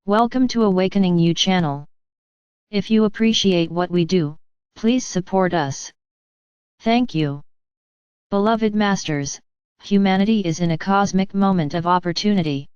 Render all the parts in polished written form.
Welcome to Awakening You channel. If you appreciate what we do, please support us. Thank you. Beloved Masters, humanity is in a cosmic moment of opportunity.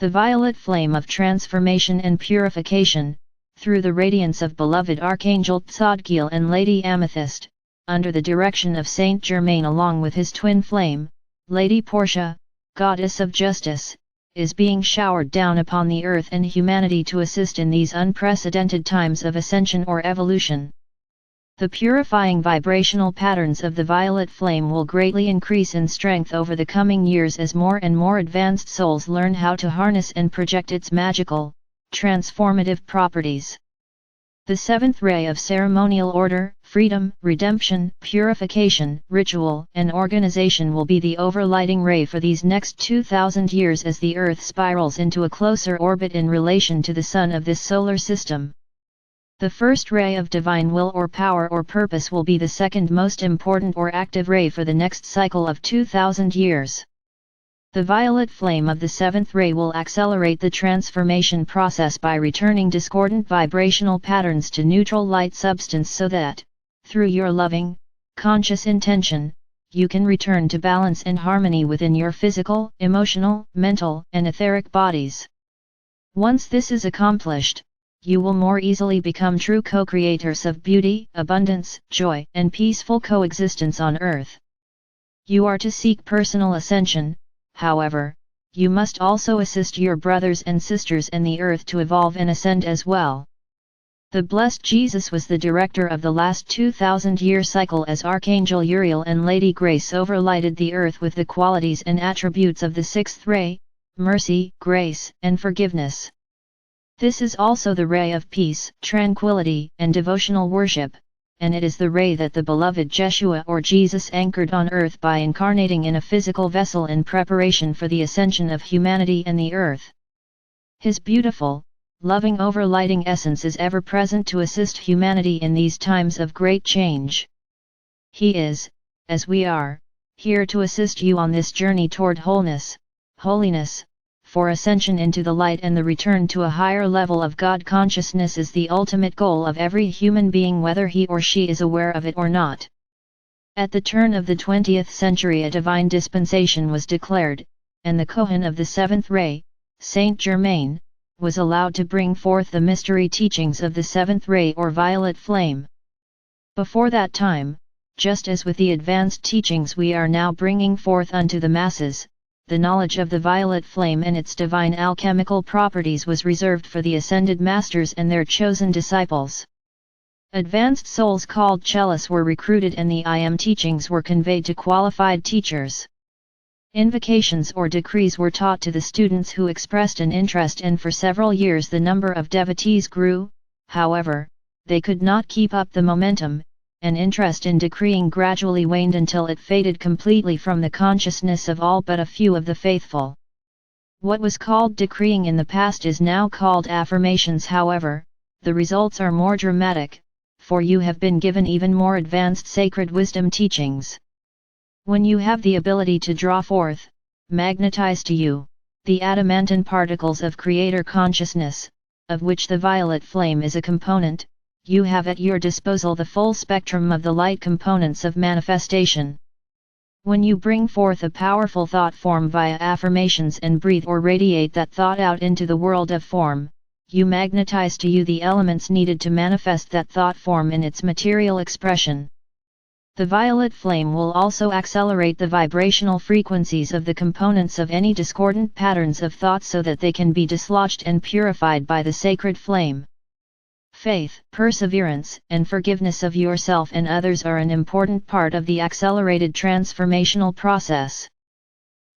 The violet flame of transformation and purification, through the radiance of beloved Archangel Tzadkiel and Lady Amethyst, under the direction of Saint Germain along with his twin flame, Lady Portia, Goddess of Justice, is being showered down upon the earth and humanity to assist in these unprecedented times of ascension or evolution. The purifying vibrational patterns of the violet flame will greatly increase in strength over the coming years as more and more advanced souls learn how to harness and project its magical, transformative properties. The seventh ray of ceremonial order, freedom, redemption, purification, ritual, and organization will be the overlighting ray for these next 2000 years as the Earth spirals into a closer orbit in relation to the Sun of this solar system. The first ray of divine will or power or purpose will be the second most important or active ray for the next cycle of 2000 years. The violet flame of the seventh ray will accelerate the transformation process by returning discordant vibrational patterns to neutral light substance so that, through your loving, conscious intention, you can return to balance and harmony within your physical, emotional, mental, and etheric bodies. Once this is accomplished, you will more easily become true co-creators of beauty, abundance, joy, and peaceful coexistence on Earth. You are to seek personal ascension. However, you must also assist your brothers and sisters and the earth to evolve and ascend as well. The blessed Jesus was the director of the last 2000-year cycle as Archangel Uriel and Lady Grace overlighted the earth with the qualities and attributes of the sixth ray, mercy, grace, and forgiveness. This is also the ray of peace, tranquility, and devotional worship, and it is the ray that the beloved Jeshua or Jesus anchored on earth by incarnating in a physical vessel in preparation for the ascension of humanity and the earth. His beautiful, loving overlighting essence is ever present to assist humanity in these times of great change. He is, as we are, here to assist you on this journey toward wholeness, holiness, for ascension into the light, and the return to a higher level of God consciousness is the ultimate goal of every human being, whether he or she is aware of it or not. At the turn of the 20th century a divine dispensation was declared, and the Kohen of the seventh ray, Saint Germain, was allowed to bring forth the mystery teachings of the seventh ray or violet flame. Before that time, just as with the advanced teachings we are now bringing forth unto the masses, the knowledge of the violet flame and its divine alchemical properties was reserved for the ascended masters and their chosen disciples. Advanced souls called Chelas were recruited and the I Am teachings were conveyed to qualified teachers. Invocations or decrees were taught to the students who expressed an interest, and for several years the number of devotees grew. However, they could not keep up the momentum, and interest in decreeing gradually waned until it faded completely from the consciousness of all but a few of the faithful. What was called decreeing in the past is now called affirmations. However, the results are more dramatic, for you have been given even more advanced sacred wisdom teachings. When you have the ability to draw forth, magnetize to you, the adamantine particles of Creator consciousness, of which the violet flame is a component, you have at your disposal the full spectrum of the light components of manifestation. When you bring forth a powerful thought form via affirmations and breathe or radiate that thought out into the world of form, you magnetize to you the elements needed to manifest that thought form in its material expression. The violet flame will also accelerate the vibrational frequencies of the components of any discordant patterns of thought so that they can be dislodged and purified by the sacred flame. Faith, perseverance, and forgiveness of yourself and others are an important part of the accelerated transformational process.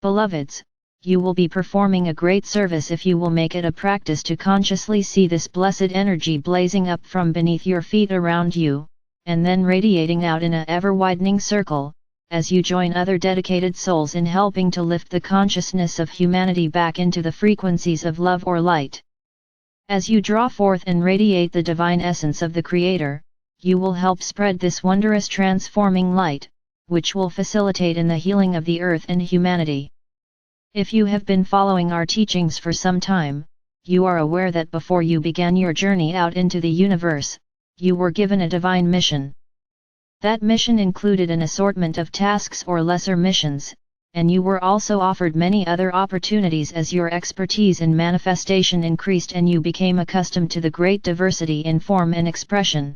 Beloveds, you will be performing a great service if you will make it a practice to consciously see this blessed energy blazing up from beneath your feet around you, and then radiating out in an ever-widening circle, as you join other dedicated souls in helping to lift the consciousness of humanity back into the frequencies of love or light. As you draw forth and radiate the divine essence of the Creator, you will help spread this wondrous transforming light, which will facilitate in the healing of the earth and humanity. If you have been following our teachings for some time, you are aware that before you began your journey out into the universe, you were given a divine mission. That mission included an assortment of tasks or lesser missions, and you were also offered many other opportunities as your expertise in manifestation increased and you became accustomed to the great diversity in form and expression.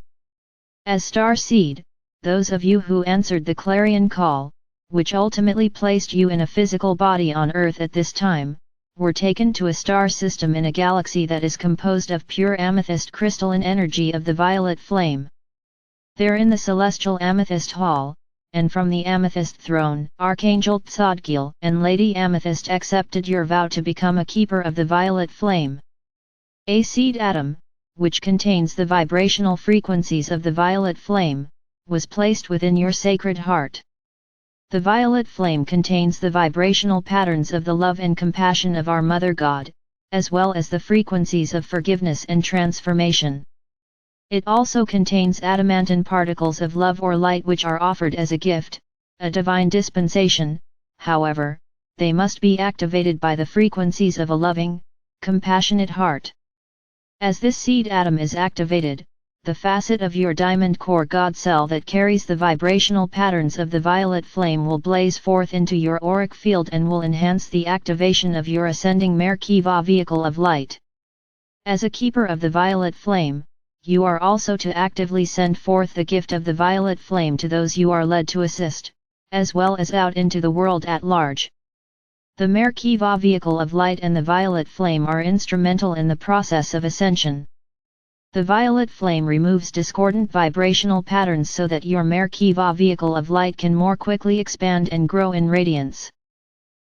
As star seed, those of you who answered the clarion call, which ultimately placed you in a physical body on Earth at this time, were taken to a star system in a galaxy that is composed of pure amethyst crystalline energy of the violet flame. There in the celestial amethyst hall, and from the amethyst throne, Archangel Tzadkiel and Lady Amethyst accepted your vow to become a keeper of the violet flame. A seed atom, which contains the vibrational frequencies of the violet flame, was placed within your sacred heart. The violet flame contains the vibrational patterns of the love and compassion of our Mother God, as well as the frequencies of forgiveness and transformation. It also contains adamantine particles of love or light which are offered as a gift, a divine dispensation. However, they must be activated by the frequencies of a loving, compassionate heart. As this seed atom is activated, the facet of your diamond core God cell that carries the vibrational patterns of the violet flame will blaze forth into your auric field and will enhance the activation of your ascending Merkava vehicle of light. As a keeper of the violet flame, you are also to actively send forth the gift of the violet flame to those you are led to assist, as well as out into the world at large. The Merkava vehicle of light and the violet flame are instrumental in the process of ascension. The violet flame removes discordant vibrational patterns so that your Merkava vehicle of light can more quickly expand and grow in radiance.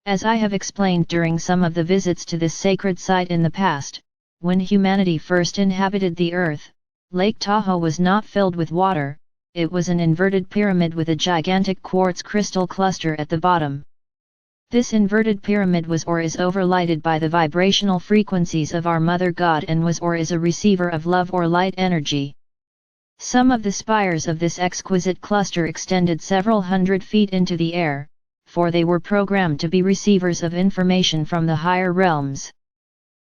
As I have explained during some of the visits to this sacred site in the past, when humanity first inhabited the earth, Lake Tahoe was not filled with water, it was an inverted pyramid with a gigantic quartz crystal cluster at the bottom. This inverted pyramid was or is overlighted by the vibrational frequencies of our Mother God and was or is a receiver of love or light energy. Some of the spires of this exquisite cluster extended several hundred feet into the air, for they were programmed to be receivers of information from the higher realms.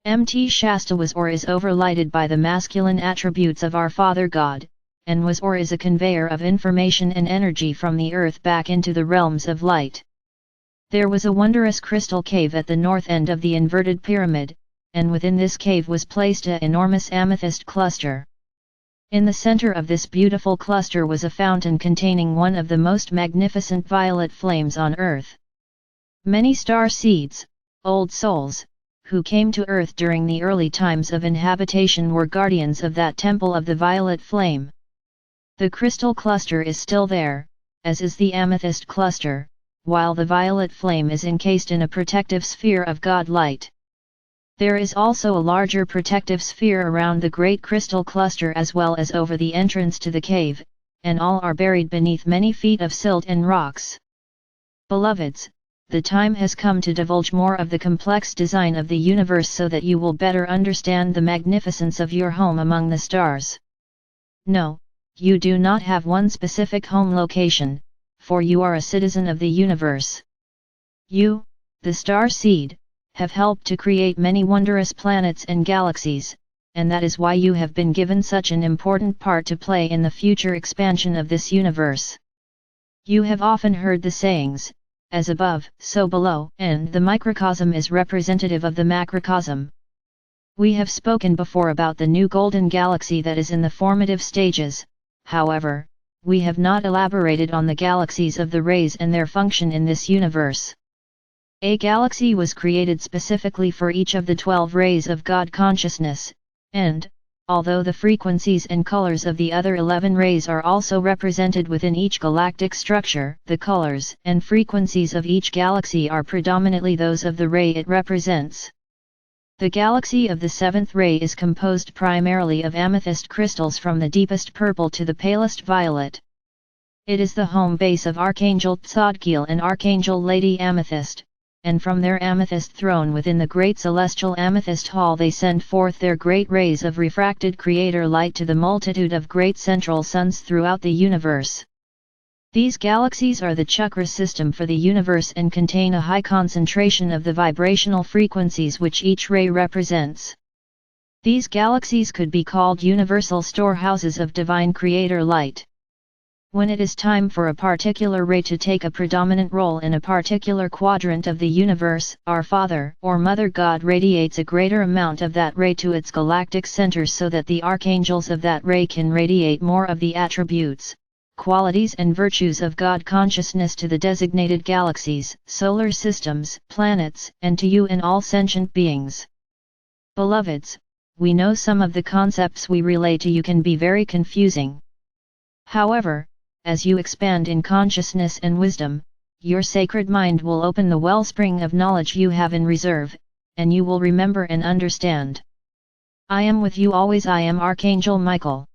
Mt. Shasta was or is overlighted by the masculine attributes of our Father God, and was or is a conveyor of information and energy from the earth back into the realms of light. There was a wondrous crystal cave at the north end of the inverted pyramid, and within this cave was placed an enormous amethyst cluster. In the center of this beautiful cluster was a fountain containing one of the most magnificent violet flames on earth. Many star seeds, old souls, who came to earth during the early times of inhabitation were guardians of that temple of the violet flame. The crystal cluster is still there, as is the amethyst cluster, while the violet flame is encased in a protective sphere of God light. There is also a larger protective sphere around the great crystal cluster as well as over the entrance to the cave, and all are buried beneath many feet of silt and rocks. Beloveds, the time has come to divulge more of the complex design of the universe so that you will better understand the magnificence of your home among the stars. No, you do not have one specific home location, for you are a citizen of the universe. You, the star seed, have helped to create many wondrous planets and galaxies, and that is why you have been given such an important part to play in the future expansion of this universe. You have often heard the sayings, as above, so below, and the microcosm is representative of the macrocosm. We have spoken before about the new golden galaxy that is in the formative stages, however, we have not elaborated on the galaxies of the rays and their function in this universe. A galaxy was created specifically for each of the 12 rays of God consciousness, and, although the frequencies and colors of the other 11 rays are also represented within each galactic structure, the colors and frequencies of each galaxy are predominantly those of the ray it represents. The galaxy of the 7th ray is composed primarily of amethyst crystals from the deepest purple to the palest violet. It is the home base of Archangel Tzadkiel and Archangel Lady Amethyst, and from their amethyst throne within the great celestial amethyst hall they send forth their great rays of refracted creator light to the multitude of great central suns throughout the universe. These galaxies are the chakra system for the universe and contain a high concentration of the vibrational frequencies which each ray represents. These galaxies could be called universal storehouses of divine creator light. When it is time for a particular ray to take a predominant role in a particular quadrant of the universe, our Father or Mother God radiates a greater amount of that ray to its galactic centers so that the archangels of that ray can radiate more of the attributes, qualities and virtues of God consciousness to the designated galaxies, solar systems, planets, and to you and all sentient beings. Beloveds, we know some of the concepts we relay to you can be very confusing. However, as you expand in consciousness and wisdom, your sacred mind will open the wellspring of knowledge you have in reserve, and you will remember and understand. I am with you always. I am Archangel Michael.